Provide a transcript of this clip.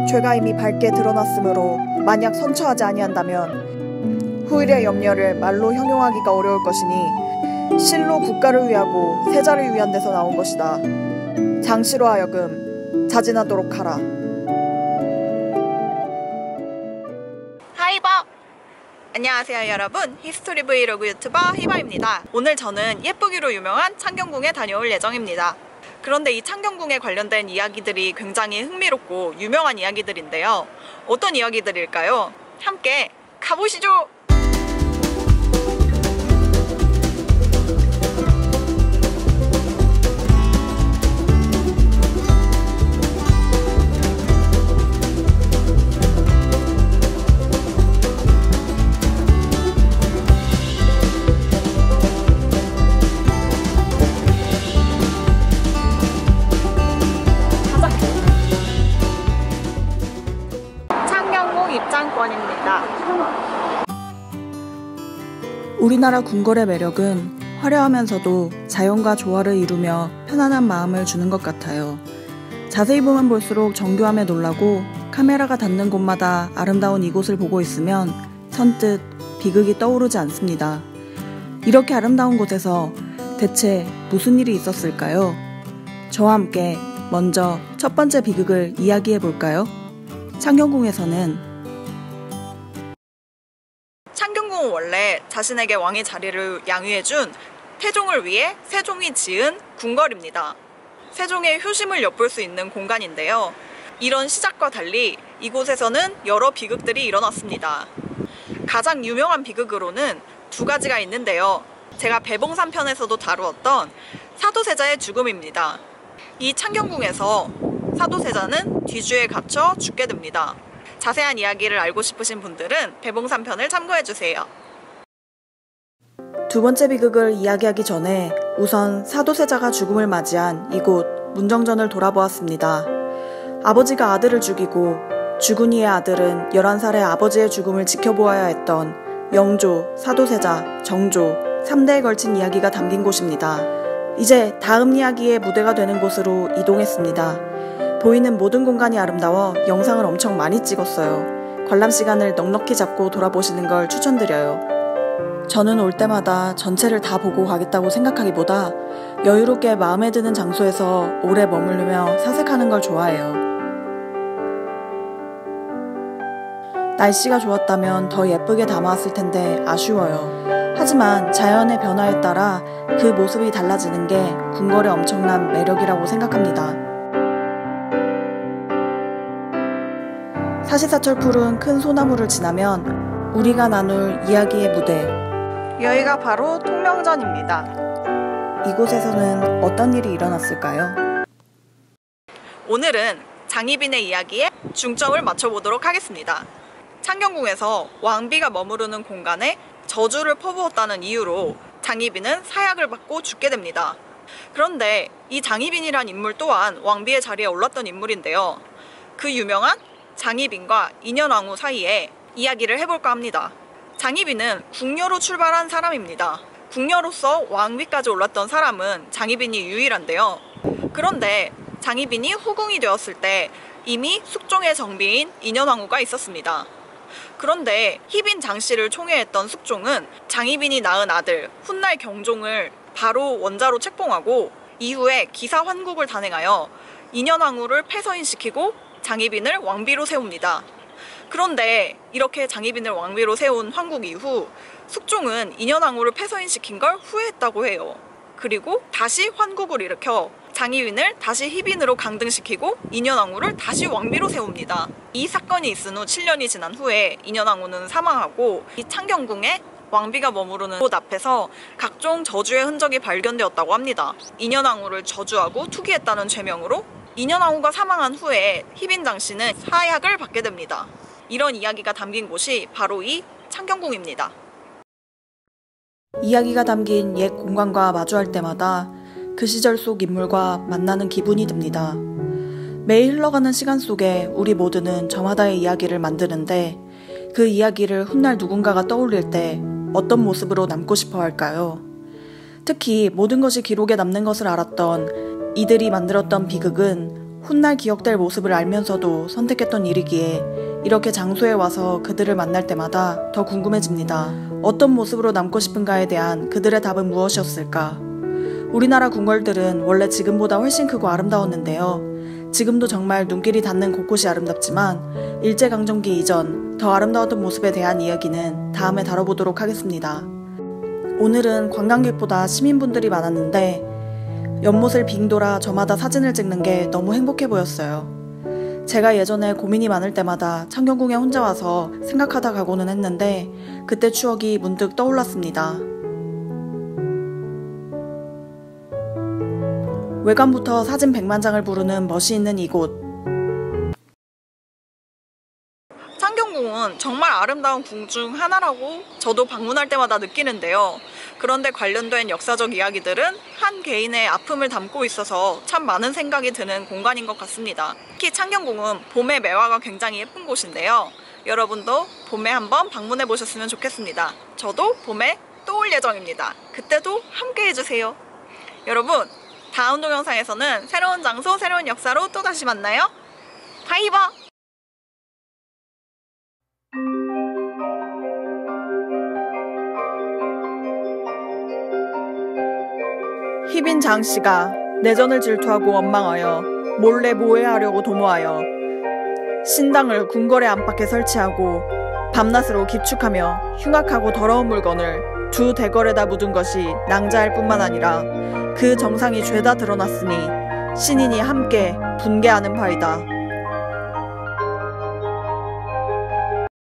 죄가 이미 밝게 드러났으므로 만약 선처하지 아니한다면 후일의 염려를 말로 형용하기가 어려울 것이니 실로 국가를 위하고 세자를 위한 데서 나온 것이다. 장씨로 하여금 자진하도록 하라. 하이버! 안녕하세요 여러분, 히스토리 브이로그 유튜버 히바입니다. 오늘 저는 예쁘기로 유명한 창경궁에 다녀올 예정입니다. 그런데 이 창경궁에 관련된 이야기들이 굉장히 흥미롭고 유명한 이야기들인데요. 어떤 이야기들일까요? 함께 가보시죠! 입장권입니다. 우리나라 궁궐의 매력은 화려하면서도 자연과 조화를 이루며 편안한 마음을 주는 것 같아요. 자세히 보면 볼수록 정교함에 놀라고 카메라가 닿는 곳마다 아름다운 이곳을 보고 있으면 선뜻 비극이 떠오르지 않습니다. 이렇게 아름다운 곳에서 대체 무슨 일이 있었을까요? 저와 함께 먼저 첫 번째 비극을 이야기해 볼까요? 창경궁에서는 창경궁은 원래 자신에게 왕의 자리를 양위해준 태종을 위해 세종이 지은 궁궐입니다. 세종의 효심을 엿볼 수 있는 공간인데요. 이런 시작과 달리 이곳에서는 여러 비극들이 일어났습니다. 가장 유명한 비극으로는 두 가지가 있는데요. 제가 배봉산 편에서도 다루었던 사도세자의 죽음입니다. 이 창경궁에서 사도세자는 뒤주에 갇혀 죽게 됩니다. 자세한 이야기를 알고 싶으신 분들은 배봉산 편을 참고해주세요. 두 번째 비극을 이야기하기 전에 우선 사도세자가 죽음을 맞이한 이곳 문정전을 돌아보았습니다. 아버지가 아들을 죽이고 죽은 이의 아들은 11살의 아버지의 죽음을 지켜보아야 했던 영조, 사도세자, 정조 3대에 걸친 이야기가 담긴 곳입니다. 이제 다음 이야기의 무대가 되는 곳으로 이동했습니다. 보이는 모든 공간이 아름다워 영상을 엄청 많이 찍었어요. 관람 시간을 넉넉히 잡고 돌아보시는 걸 추천드려요. 저는 올 때마다 전체를 다 보고 가겠다고 생각하기보다 여유롭게 마음에 드는 장소에서 오래 머무르며 사색하는 걸 좋아해요. 날씨가 좋았다면 더 예쁘게 담아왔을 텐데 아쉬워요. 하지만 자연의 변화에 따라 그 모습이 달라지는 게 궁궐의 엄청난 매력이라고 생각합니다. 사시사철 푸른 큰 소나무를 지나면 우리가 나눌 이야기의 무대, 여기가 바로 통명전입니다. 이곳에서는 어떤 일이 일어났을까요? 오늘은 장희빈의 이야기에 중점을 맞춰보도록 하겠습니다. 창경궁에서 왕비가 머무르는 공간에 저주를 퍼부었다는 이유로 장희빈은 사약을 받고 죽게 됩니다. 그런데 이 장희빈이란 인물 또한 왕비의 자리에 올랐던 인물인데요. 그 유명한 장희빈과 인현왕후 사이에 이야기를 해볼까 합니다. 장희빈은 궁녀로 출발한 사람입니다. 궁녀로서 왕위까지 올랐던 사람은 장희빈이 유일한데요. 그런데 장희빈이 후궁이 되었을 때 이미 숙종의 정비인 인현왕후가 있었습니다. 그런데 희빈 장씨를 총애했던 숙종은 장희빈이 낳은 아들 훗날 경종을 바로 원자로 책봉하고 이후에 기사 환국을 단행하여 인현왕후를 폐서인시키고 장희빈을 왕비로 세웁니다. 그런데 이렇게 장희빈을 왕비로 세운 환국 이후 숙종은 인현왕후를 폐서인시킨 걸 후회했다고 해요. 그리고 다시 환국을 일으켜 장희빈을 다시 희빈으로 강등시키고 인현왕후를 다시 왕비로 세웁니다. 이 사건이 있은 후 7년이 지난 후에 인현왕후는 사망하고 이 창경궁에 왕비가 머무르는 곳 앞에서 각종 저주의 흔적이 발견되었다고 합니다. 인현왕후를 저주하고 투기했다는 죄명으로 인현왕후가 사망한 후에 희빈 장씨는 사약을 받게 됩니다. 이런 이야기가 담긴 곳이 바로 이 창경궁입니다. 이야기가 담긴 옛 공간과 마주할 때마다 그 시절 속 인물과 만나는 기분이 듭니다. 매일 흘러가는 시간 속에 우리 모두는 저마다의 이야기를 만드는데 그 이야기를 훗날 누군가가 떠올릴 때 어떤 모습으로 남고 싶어 할까요? 특히 모든 것이 기록에 남는 것을 알았던 이들이 만들었던 비극은 훗날 기억될 모습을 알면서도 선택했던 일이기에 이렇게 장소에 와서 그들을 만날 때마다 더 궁금해집니다. 어떤 모습으로 남고 싶은가에 대한 그들의 답은 무엇이었을까? 우리나라 궁궐들은 원래 지금보다 훨씬 크고 아름다웠는데요. 지금도 정말 눈길이 닿는 곳곳이 아름답지만 일제강점기 이전 더 아름다웠던 모습에 대한 이야기는 다음에 다뤄보도록 하겠습니다. 오늘은 관광객보다 시민분들이 많았는데 연못을 빙 돌아 저마다 사진을 찍는 게 너무 행복해 보였어요. 제가 예전에 고민이 많을 때마다 창경궁에 혼자 와서 생각하다 가고는 했는데 그때 추억이 문득 떠올랐습니다. 외관부터 사진 100만 장을 부르는 멋이 있는 이곳. 창경궁은 정말 아름다운 궁 중 하나라고 저도 방문할 때마다 느끼는데요. 그런데 관련된 역사적 이야기들은 한 개인의 아픔을 담고 있어서 참 많은 생각이 드는 공간인 것 같습니다. 특히 창경궁은 봄의 매화가 굉장히 예쁜 곳인데요. 여러분도 봄에 한번 방문해 보셨으면 좋겠습니다. 저도 봄에 또 올 예정입니다. 그때도 함께 해주세요. 여러분, 다음 동영상에서는 새로운 장소, 새로운 역사로 또 다시 만나요. 바이바! 희빈 장씨가 내전을 질투하고 원망하여 몰래 모해하려고 도모하여 신당을 궁궐의 안팎에 설치하고 밤낮으로 기축하며 흉악하고 더러운 물건을 두 대궐에다 묻은 것이 낭자할 뿐만 아니라 그 정상이 죄다 드러났으니 신인이 함께 분개하는 바이다.